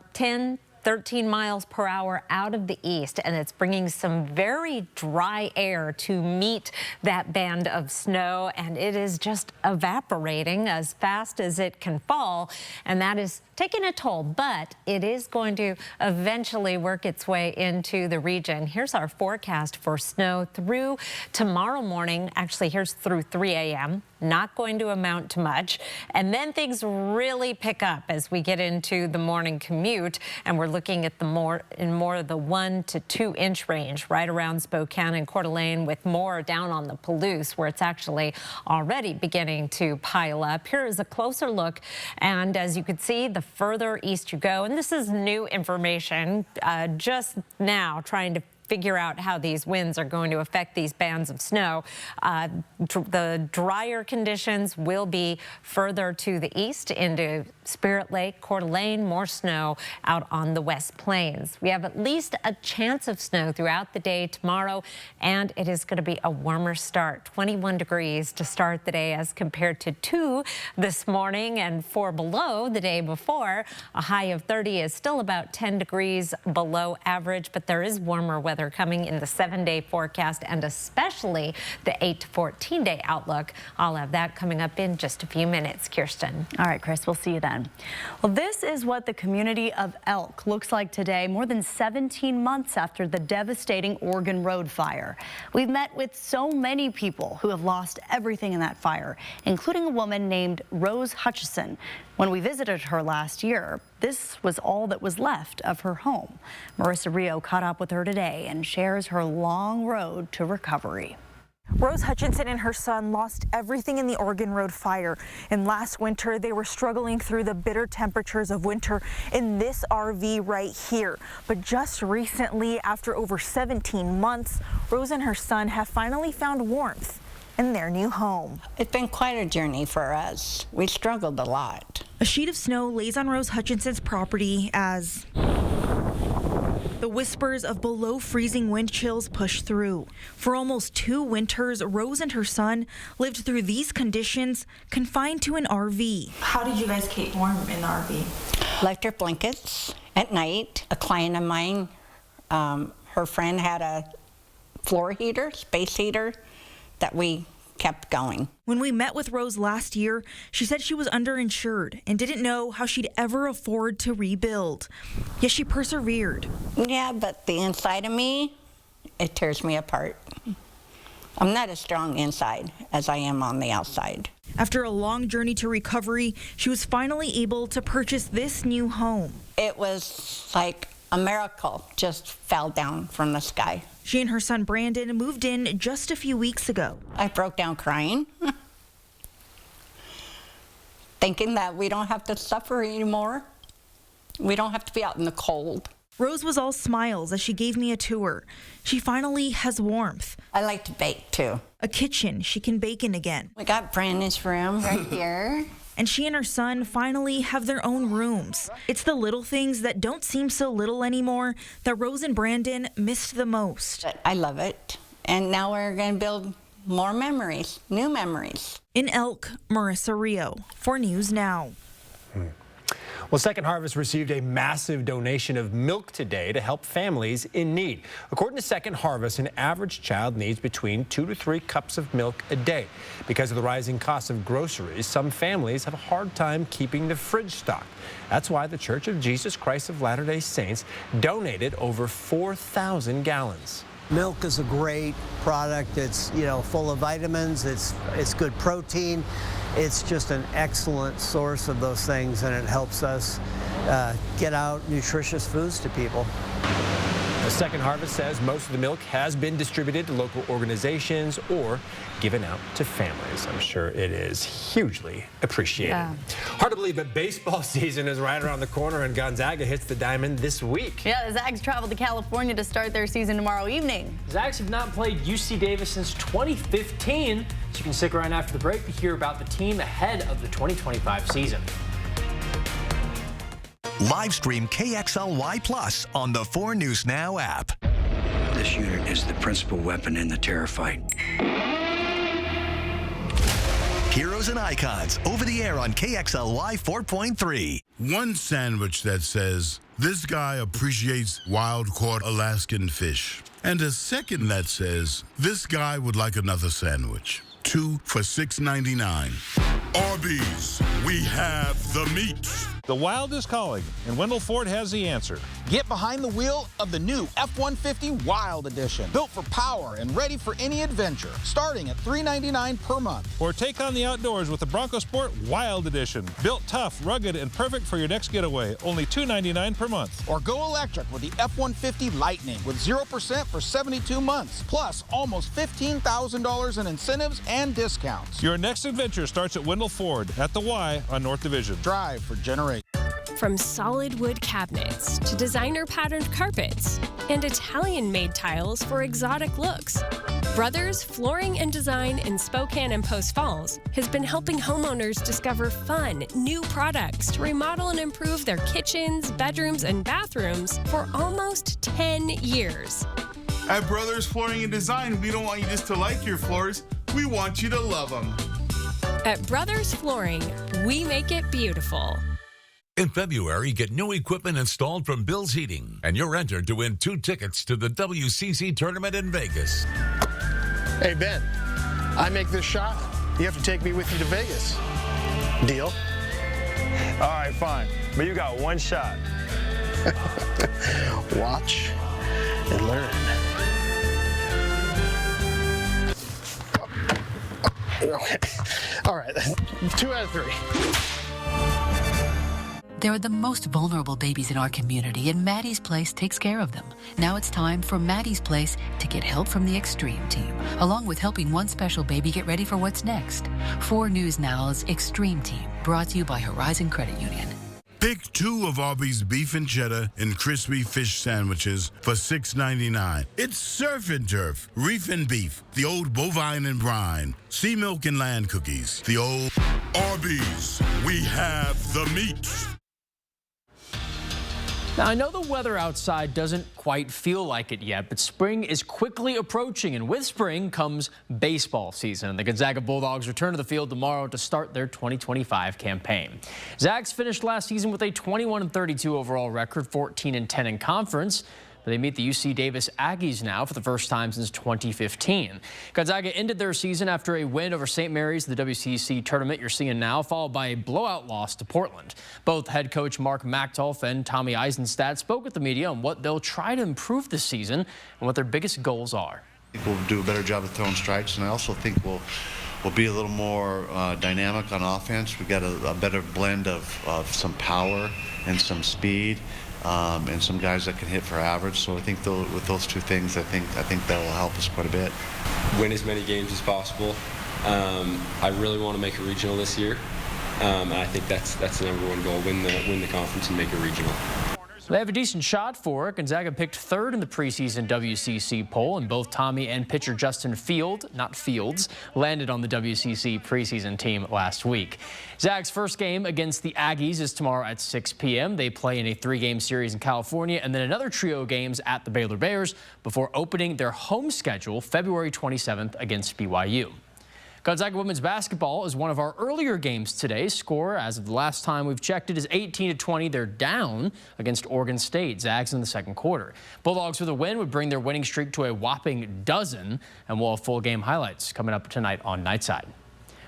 13 miles per hour out of the east, and it's bringing some very dry air to meet that band of snow, and it is just evaporating as fast as it can fall, and that is taking a toll, but it is going to eventually work its way into the region. Here's our forecast for snow through tomorrow morning. Actually, here's through 3 a.m. Not going to amount to much. And then things really pick up as we get into the morning commute, and we're looking at the more of the 1 to 2 inch range right around Spokane and Coeur d'Alene, with more down on the Palouse, where it's actually already beginning to pile up. Here is a closer look, and as you can see, the further east you go, and this is new information, just now trying to figure out how these winds are going to affect these bands of snow. The drier conditions will be further to the east into Spirit Lake, Coeur d'Alene, more snow out on the West Plains. We have at least a chance of snow throughout the day tomorrow, and it is going to be a warmer start. 21 degrees to start the day as compared to 2 this morning and 4 below the day before. A high of 30 is still about 10 degrees below average, but there is warmer weather coming in the 7-day forecast, and especially the 8 to 14-day outlook. I'll have that coming up in just a few minutes. Kirsten. All right, Chris, we'll see you then. Well, this is what the community of Elk looks like today, more than 17 months after the devastating Oregon Road fire. We've met with so many people who have lost everything in that fire, including a woman named Rose Hutchison. When we visited her last year, this was all that was left of her home. Marissa Rio caught up with her today and shares her long road to recovery. Rose Hutchinson and her son lost everything in the Oregon Road fire. And last winter, they were struggling through the bitter temperatures of winter in this RV right here. But just recently, after over 17 months, Rose and her son have finally found warmth in their new home. It's been quite a journey for us. We struggled a lot. A sheet of snow lays on Rose Hutchinson's property as the whispers of below freezing wind chills push through. For almost 2 winters, Rose and her son lived through these conditions, confined to an RV. How did you guys keep warm in the RV? Electric blankets at night. A client of mine, her friend had a floor heater, space heater, that we kept going. When we met with Rose last year, she said she was underinsured and didn't know how she'd ever afford to rebuild. Yet she persevered. Yeah, but the inside of me, it tears me apart. I'm not as strong inside as I am on the outside. After a long journey to recovery, she was finally able to purchase this new home. It was like a miracle just fell down from the sky. She and her son Brandon moved in just a few weeks ago. I broke down crying, thinking that we don't have to suffer anymore. We don't have to be out in the cold. Rose was all smiles as she gave me a tour. She finally has warmth. I like to bake too. A kitchen she can bake in again. We got Brandon's room right here. And she and her son finally have their own rooms. It's the little things that don't seem so little anymore that Rose and Brandon missed the most. I love it. And now we're going to build more memories, new memories. In Elk, Marissa Rio for News Now. Well, Second Harvest received a massive donation of milk today to help families in need. According to Second Harvest, an average child needs between 2 to 3 cups of milk a day. Because of the rising cost of groceries, some families have a hard time keeping the fridge stocked. That's why the Church of Jesus Christ of Latter-day Saints donated over 4,000 gallons. Milk is a great product. It's, full of vitamins. It's good protein. It's just an excellent source of those things, and it helps us get out nutritious foods to people. Second Harvest says most of the milk has been distributed to local organizations or given out to families. I'm sure it is hugely appreciated. Yeah. Hard to believe, but baseball season is right around the corner, and Gonzaga hits the diamond this week. Yeah, the Zags travel to California to start their season tomorrow evening. Zags have not played UC Davis since 2015, so you can stick around after the break to hear about the team ahead of the 2025 season. Live stream KXLY Plus on the 4 News Now app. This unit is the principal weapon in the terror fight. Heroes and Icons, over the air on KXLY 4.3. One sandwich that says, "This guy appreciates wild-caught Alaskan fish." And a second that says, "This guy would like another sandwich." 2 for $6.99. Arby's, we have the meat. The Wild is calling, and Wendell Ford has the answer. Get behind the wheel of the new F-150 Wild Edition. Built for power and ready for any adventure. Starting at $399 per month. Or take on the outdoors with the Bronco Sport Wild Edition. Built tough, rugged, and perfect for your next getaway. Only $299 per month. Or go electric with the F-150 Lightning with 0% for 72 months. Plus almost $15,000 in incentives and discounts. Your next adventure starts at Wendell Ford at the Y on North Division. Drive for generations. From solid wood cabinets to designer patterned carpets and Italian-made tiles for exotic looks, Brothers Flooring and Design in Spokane and Post Falls has been helping homeowners discover fun, new products to remodel and improve their kitchens, bedrooms, and bathrooms for almost 10 years. At Brothers Flooring and Design, we don't want you just to like your floors, we want you to love them. At Brothers Flooring, we make it beautiful. In February, get new equipment installed from Bill's Heating, and you're entered to win 2 tickets to the WCC tournament in Vegas. Hey, Ben, I make this shot. You have to take me with you to Vegas. Deal? All right, fine. But you got one shot. Watch and learn. All right, 2 out of 3. They're the most vulnerable babies in our community, and Maddie's Place takes care of them. Now it's time for Maddie's Place to get help from the Extreme Team, along with helping one special baby get ready for what's next. 4 News Now's Extreme Team, brought to you by Horizon Credit Union. Pick 2 of Arby's beef and cheddar and crispy fish sandwiches for $6.99. It's surf and turf, reef and beef, the old bovine and brine, sea milk and land cookies, the old Arby's. We have the meat. Now, I know the weather outside doesn't quite feel like it yet, but spring is quickly approaching, and with spring comes baseball season. The Gonzaga Bulldogs return to the field tomorrow to start their 2025 campaign. Zags finished last season with a 21-32 overall record, 14-10 in conference. But they meet the UC Davis Aggies now for the first time since 2015. Gonzaga ended their season after a win over St. Mary's, the WCC tournament you're seeing now, followed by a blowout loss to Portland. Both head coach Mark Machtolf and Tommy Eisenstadt spoke with the media on what they'll try to improve this season and what their biggest goals are. I think we'll do a better job of throwing strikes, and I also think we'll be a little more dynamic on offense. We've got a better blend of some power and some speed. And some guys that can hit for average. So I think with those 2 things, I think that will help us quite a bit. Win as many games as possible. I really want to make a regional this year, and I think that's the #1 goal: win the conference and make a regional. They have a decent shot for it. Gonzaga picked 3rd in the preseason WCC poll, and both Tommy and pitcher Justin Fields landed on the WCC preseason team last week. Zags' first game against the Aggies is tomorrow at 6 p.m. They play in a 3-game series in California and then another trio of games at the Baylor Bears before opening their home schedule February 27th against BYU. Gonzaga women's basketball is one of our earlier games today. Score, as of the last time we've checked it, is 18-20. They're down against Oregon State. Zags in the second quarter. Bulldogs with a win would bring their winning streak to a whopping dozen, and we'll have full game highlights coming up tonight on Nightside.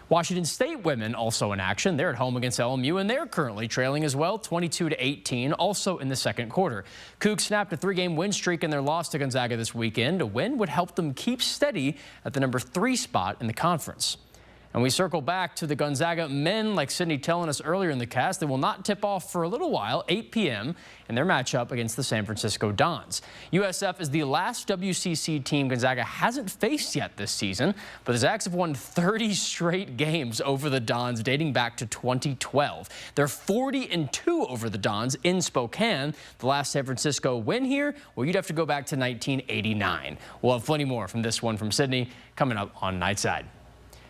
Washington State women also in action. They're at home against LMU, and they're currently trailing as well, 22-18, also in the second quarter. Cougs snapped a 3-game win streak in their loss to Gonzaga this weekend. A win would help them keep steady at the #3 spot in the conference. And we circle back to the Gonzaga men, like Sydney telling us earlier in the cast. They will not tip off for a little while, 8 p.m., in their matchup against the San Francisco Dons. USF is the last WCC team Gonzaga hasn't faced yet this season, but the Zags have won 30 straight games over the Dons dating back to 2012. They're 40-2 over the Dons in Spokane. The last San Francisco win here, well, you'd have to go back to 1989. We'll have plenty more from this one from Sydney coming up on Nightside.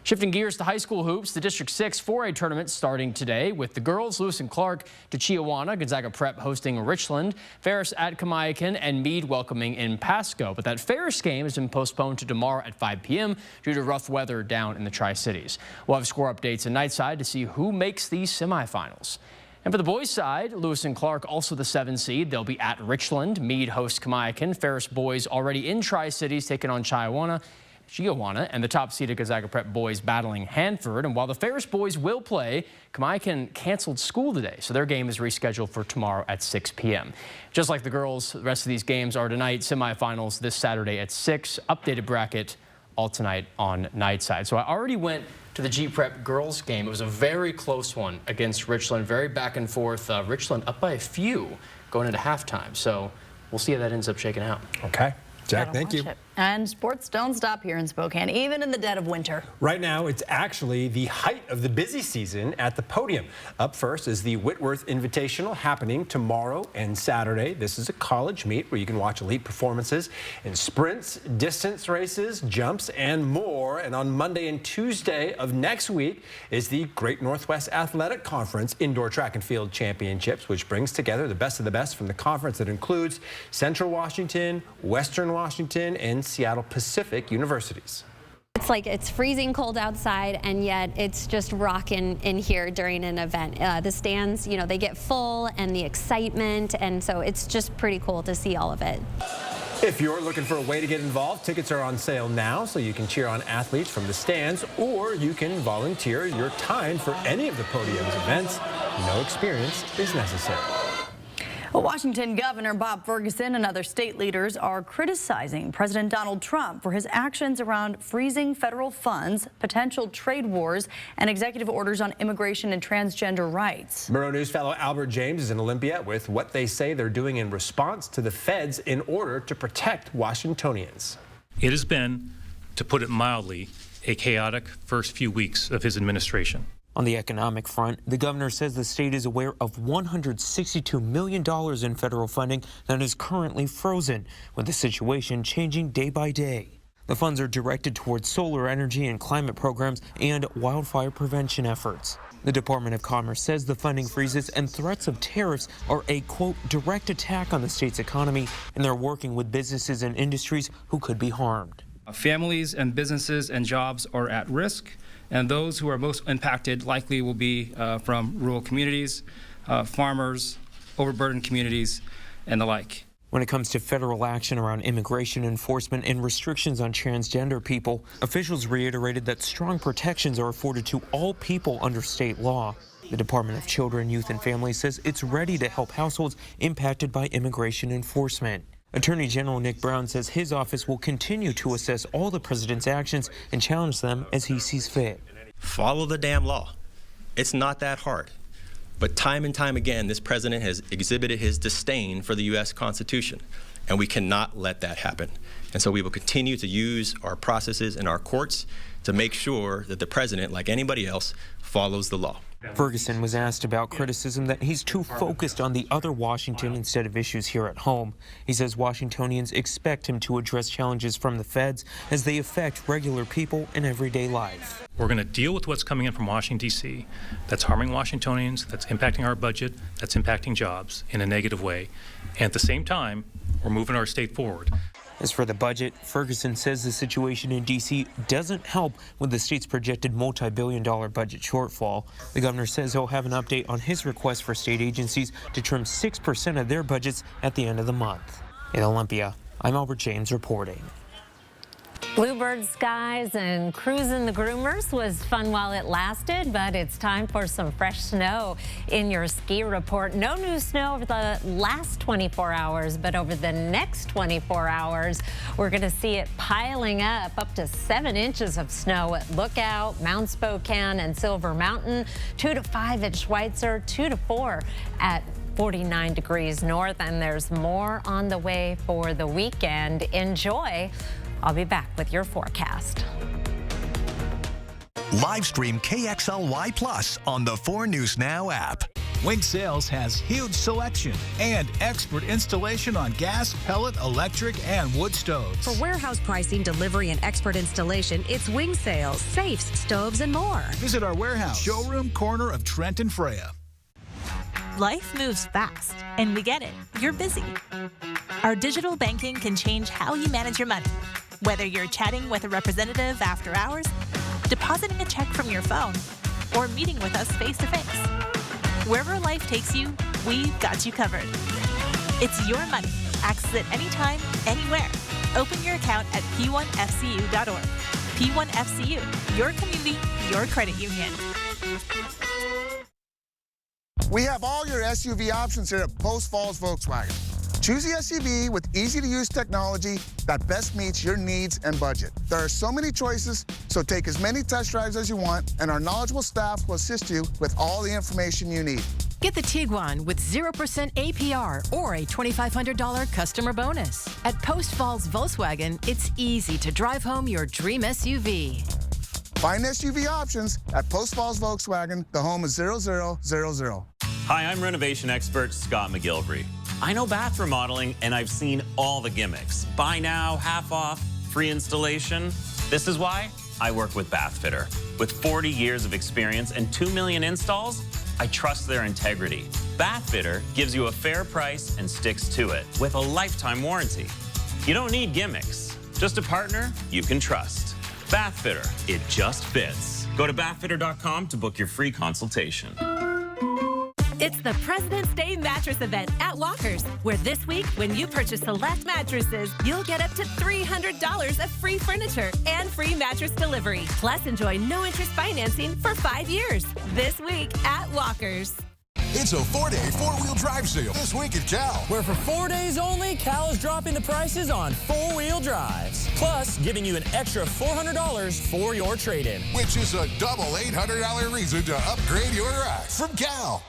Shifting gears to high school hoops, the District 6 4A tournament starting today with the girls, Lewis and Clark to Chiawana, Gonzaga Prep hosting Richland, Ferris at Kamiakin, and Meade welcoming in Pasco. But that Ferris game has been postponed to tomorrow at 5 p.m. due to rough weather down in the Tri-Cities. We'll have score updates at Nightside to see who makes these semifinals. And for the boys' side, Lewis and Clark also the 7 seed. They'll be at Richland. Meade hosts Kamiakin. Ferris boys already in Tri-Cities taking on Chiawana, and the top seeded Gonzaga Prep boys battling Hanford. And while the Ferris boys will play, Kamiakin canceled school today, so their game is rescheduled for tomorrow at 6 p.m. Just like the girls, the rest of these games are tonight. Semifinals this Saturday at 6. Updated bracket all tonight on Nightside. So I already went to the G-Prep girls game. It was a very close one against Richland, very back and forth. Richland up by a few going into halftime. So we'll see how that ends up shaking out. Okay. Jack, thank you. And sports don't stop here in Spokane, even in the dead of winter. Right now, it's actually the height of the busy season at the podium. Up first is the Whitworth Invitational happening tomorrow and Saturday. This is a college meet where you can watch elite performances in sprints, distance races, jumps, and more. And on Monday and Tuesday of next week is the Great Northwest Athletic Conference Indoor Track and Field Championships, which brings together the best of the best from the conference that includes Central Washington, Western Washington, and Seattle Pacific universities. It's like it's freezing cold outside, and yet it's just rocking in here during an event. The stands, you know, they get full, and the excitement, and so it's just pretty cool to see all of it. If you're looking for a way to get involved, tickets are on sale now, so you can cheer on athletes from the stands, or you can volunteer your time for any of the podium's events. No experience is necessary. Well, Washington Governor Bob Ferguson and other state leaders are criticizing President Donald Trump for his actions around freezing federal funds, potential trade wars, and executive orders on immigration and transgender rights. Murrow News fellow Albert James is in Olympia with what they say they're doing in response to the feds in order to protect Washingtonians. It has been, to put it mildly, a chaotic first few weeks of his administration. On the economic front, the governor says the state is aware of $162 million in federal funding that is currently frozen, with the situation changing day by day. The funds are directed towards solar energy and climate programs and wildfire prevention efforts. The Department of Commerce says the funding freezes and threats of tariffs are a, quote, direct attack on the state's economy, and they're working with businesses and industries who could be harmed. Families and businesses and jobs are at risk, and those who are most impacted likely will be from rural communities, farmers, overburdened communities, and the like. When it comes to federal action around immigration enforcement and restrictions on transgender people, officials reiterated that strong protections are afforded to all people under state law. The Department of Children, Youth, and Families says it's ready to help households impacted by immigration enforcement. Attorney General Nick Brown says his office will continue to assess all the president's actions and challenge them as he sees fit. Follow the damn law. It's not that hard. But time and time again, this president has exhibited his disdain for the U.S. Constitution, and we cannot let that happen. And so we will continue to use our processes and our courts to make sure that the president, like anybody else, follows the law. Ferguson was asked about criticism that he's too focused on the other Washington instead of issues here at home. He says Washingtonians expect him to address challenges from the feds as they affect regular people in everyday life. We're going to deal with what's coming in from Washington, D.C. that's harming Washingtonians, that's impacting our budget, that's impacting jobs in a negative way. And at the same time, we're moving our state forward. As for the budget, Ferguson says the situation in D.C. doesn't help with the state's projected multi-billion-dollar budget shortfall. The governor says he'll have an update on his request for state agencies to trim 6% of their budgets at the end of the month. In Olympia, I'm Albert James reporting. Bluebird skies and cruising the groomers was fun while it lasted, but it's time for some fresh snow in your ski report. No new snow over the last 24 hours, but over the next 24 hours, we're going to see it piling up to 7 inches of snow at Lookout, Mount Spokane, and Silver Mountain, 2 to 5 at Schweitzer, 2 to 4 at 49 degrees north, and there's more on the way for the weekend. Enjoy. I'll be back with your forecast. Live stream KXLY Plus on the 4 News Now app. Wink Sales has huge selection and expert installation on gas, pellet, electric, and wood stoves. For warehouse pricing, delivery, and expert installation, it's Wing Sales, safes, stoves, and more. Visit our warehouse, showroom corner of Trent and Freya. Life moves fast, and we get it. You're busy. Our digital banking can change how you manage your money. Whether you're chatting with a representative after hours, depositing a check from your phone, or meeting with us face-to-face. Wherever life takes you, we've got you covered. It's your money. Access it anytime, anywhere. Open your account at p1fcu.org. P1FCU, your community, your credit union. We have all your SUV options here at Post Falls Volkswagen. Choose the SUV with easy-to-use technology that best meets your needs and budget. There are so many choices, so take as many test drives as you want, and our knowledgeable staff will assist you with all the information you need. Get the Tiguan with 0% APR or a $2,500 customer bonus. At Post Falls Volkswagen, it's easy to drive home your dream SUV. Find SUV options at Post Falls Volkswagen, the home of 0000. Hi, I'm renovation expert Scott McGilvery. I know bath remodeling, and I've seen all the gimmicks. Buy now, half off, free installation. This is why I work with Bath Fitter. With 40 years of experience and 2 million installs, I trust their integrity. Bath Fitter gives you a fair price and sticks to it with a lifetime warranty. You don't need gimmicks, just a partner you can trust. Bath Fitter, it just fits. Go to bathfitter.com to book your free consultation. It's the President's Day mattress event at Walker's, where this week, when you purchase select mattresses, you'll get up to $300 of free furniture and free mattress delivery. Plus, enjoy no-interest financing for 5 years. This week at Walker's. It's a 4-day four-wheel drive sale this week at Cal. Where for 4 days only, Cal is dropping the prices on four-wheel drives. Plus, giving you an extra $400 for your trade-in. Which is a double $800 reason to upgrade your ride from Cal.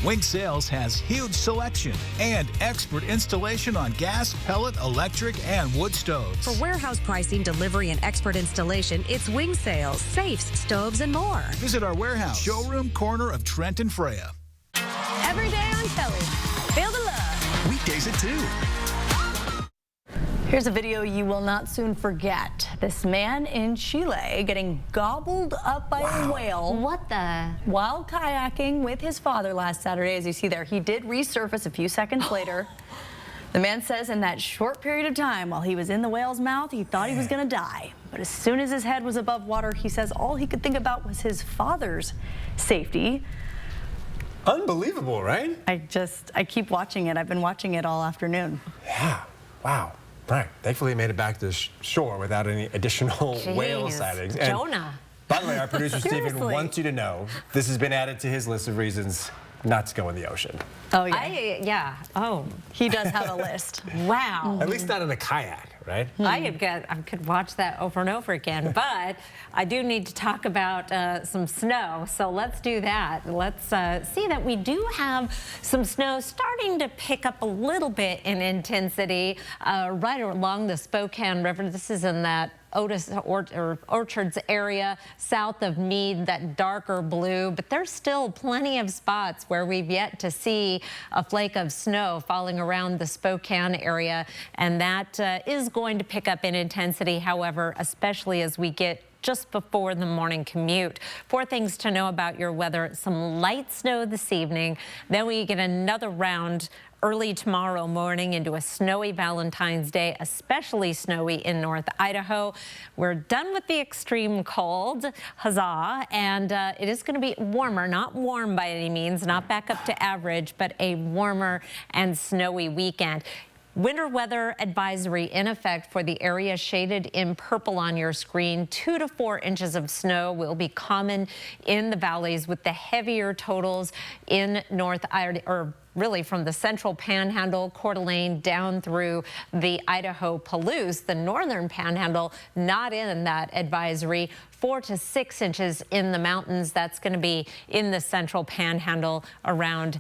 Wink Sales has huge selection and expert installation on gas, pellet, electric, and wood stoves. For warehouse pricing, delivery, and expert installation, it's Wing Sales, safes, stoves, and more. Visit our warehouse, showroom corner of Trent and Freya. Every day on Kelly. Feel the love. Weekdays at 2. Here's a video you will not soon forget. This man in Chile getting gobbled up by a whale. What the? While kayaking with his father last Saturday, as you see there. He did resurface a few seconds later. The man says in that short period of time while he was in the whale's mouth, he thought he was going to die. But as soon as his head was above water, he says all he could think about was his father's safety. Unbelievable, right? I keep watching it. I've been watching it all afternoon. Yeah. Wow. Right. Thankfully, he made it back to shore without any additional whale sightings. And Jonah. By the way, our producer Stephen wants you to know this has been added to his list of reasons not to go in the ocean. Oh, yeah. Oh. He does have a list. Wow. At least not in a kayak, right? I could watch that over and over again, but I do need to talk about some snow, so let's do that. Let's see that we do have some snow starting to pick up a little bit in intensity right along the Spokane River. This is in that Otis Orchards area south of Meade, that darker blue, but there's still plenty of spots where we've yet to see a flake of snow falling around the Spokane area, and that is going to pick up in intensity, however, especially as we get just before the morning commute. 4 things to know about your weather. Some light snow this evening, then we get another round early tomorrow morning into a snowy Valentine's Day, especially snowy in North Idaho. We're done with the extreme cold, huzzah, and it is going to be warmer, not warm by any means, not back up to average, but a warmer and snowy weekend. Winter weather advisory in effect for the area shaded in purple on your screen. 2 to 4 inches of snow will be common in the valleys, with the heavier totals in really from the central panhandle, Coeur d'Alene, down through the Idaho Palouse. The northern panhandle not in that advisory. 4 to 6 inches in the mountains. That's going to be in the central panhandle around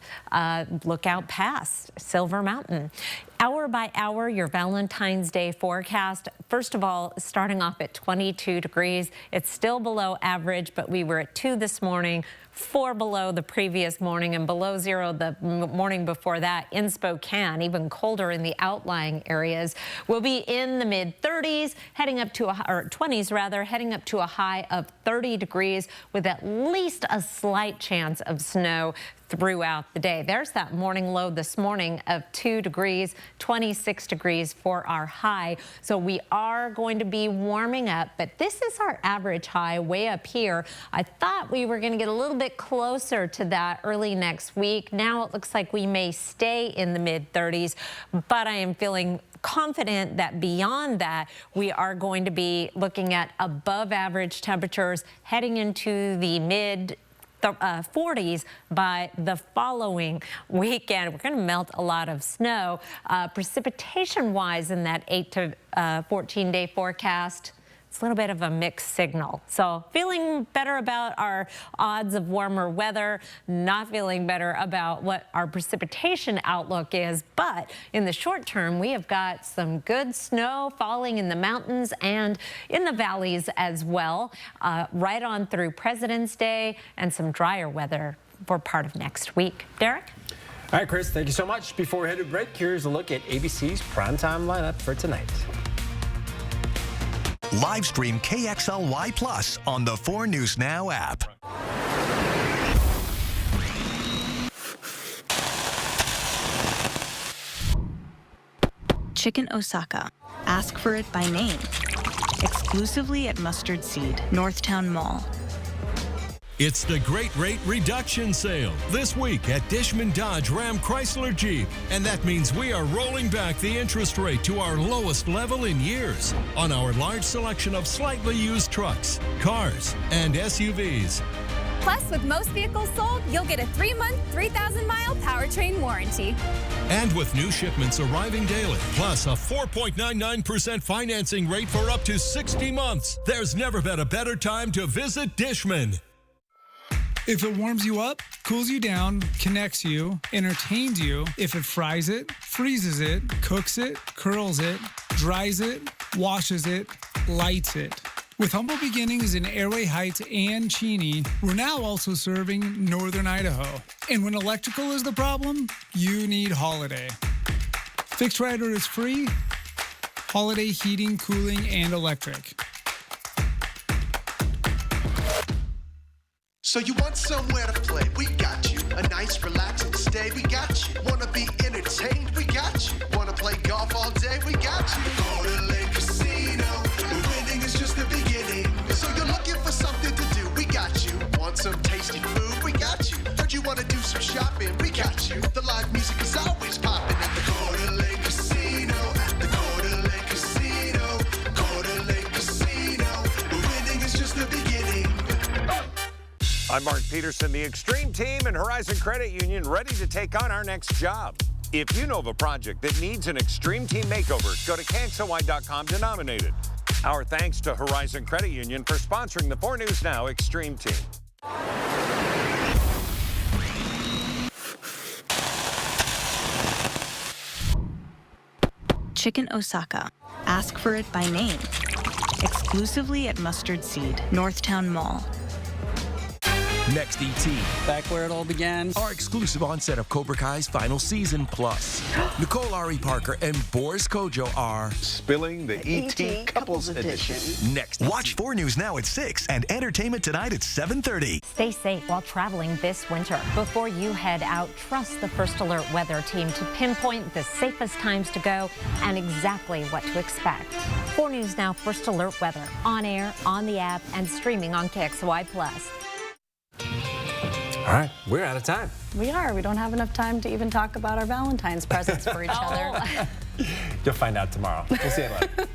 Lookout Pass, Silver Mountain. Hour by hour, your Valentine's Day forecast. First of all, starting off at 22 degrees. It's still below average, but we were at 2 this morning, 4 below the previous morning, and below 0 the morning before that in Spokane. Even colder in the outlying areas. We'll be in the mid-30s, heading up to or 20s rather, heading up to a high of 30 degrees with at least a slight chance of snow throughout the day. There's that morning low this morning of 2 degrees, 26 degrees for our high. So we are going to be warming up, but this is our average high way up here. I thought we were going to get a little bit closer to that early next week. Now it looks like we may stay in the mid-30s, but I am feeling confident that beyond that, we are going to be looking at above average temperatures heading into the mid 40s by the following weekend. We're going to melt a lot of snow. Precipitation-wise in that 8 to 14-day forecast, it's a little bit of a mixed signal. So feeling better about our odds of warmer weather, not feeling better about what our precipitation outlook is. But in the short term, we have got some good snow falling in the mountains and in the valleys as well, right on through President's Day, and some drier weather for part of next week. Derek? All right, Chris, thank you so much. Before we head to break, here's a look at ABC's primetime lineup for tonight. Live stream KXLY Plus on the 4 News Now app. Chicken Osaka. Ask for it by name. Exclusively at Mustard Seed, Northtown Mall. It's the Great Rate Reduction Sale this week at Dishman Dodge Ram Chrysler Jeep. And that means we are rolling back the interest rate to our lowest level in years on our large selection of slightly used trucks, cars, and SUVs. Plus, with most vehicles sold, you'll get a 3-month, 3,000-mile powertrain warranty. And with new shipments arriving daily, plus a 4.99% financing rate for up to 60 months, there's never been a better time to visit Dishman. If it warms you up, cools you down, connects you, entertains you, if it fries it, freezes it, cooks it, curls it, dries it, washes it, lights it. With humble beginnings in Airway Heights and Cheney, we're now also serving Northern Idaho. And when electrical is the problem, you need Holiday. Fixed rider is free, Holiday heating, cooling, and electric. So you want somewhere to play? We got you. A nice, relaxing stay? We got you. Wanna be entertained? We got you. Wanna play golf all day? We got you. Coeur d'Alene Casino. The winning is just the beginning. So you're looking for something to do? We got you. Want some tasty food? We got you. Heard you wanna do some shopping? We got you. The live music is always popping at the Coeur d'Alene Casino. At the Coeur d'Alene Casino. Coeur d'Alene Casino. The winning is just the beginning. I'm Mark Peterson, the Extreme Team and Horizon Credit Union, ready to take on our next job. If you know of a project that needs an Extreme Team makeover, go to KXLY.com to nominate it. Our thanks to Horizon Credit Union for sponsoring the 4 News Now Extreme Team. Chicken Osaka. Ask for it by name. Exclusively at Mustard Seed, Northtown Mall. Next, ET. Back where it all began. Our exclusive onset of Cobra Kai's final season plus. Nicole Ari Parker and Boris Kojo are spilling the ET Couples Edition. Next. Watch 4 News Now at 6 and Entertainment Tonight at 7:30. Stay safe while traveling this winter. Before you head out, trust the First Alert weather team to pinpoint the safest times to go and exactly what to expect. 4 News Now First Alert weather on air, on the app, and streaming on KXLY+. All right, we're out of time. We are. We don't have enough time to even talk about our Valentine's presents for each other. You'll find out tomorrow. We'll see you later.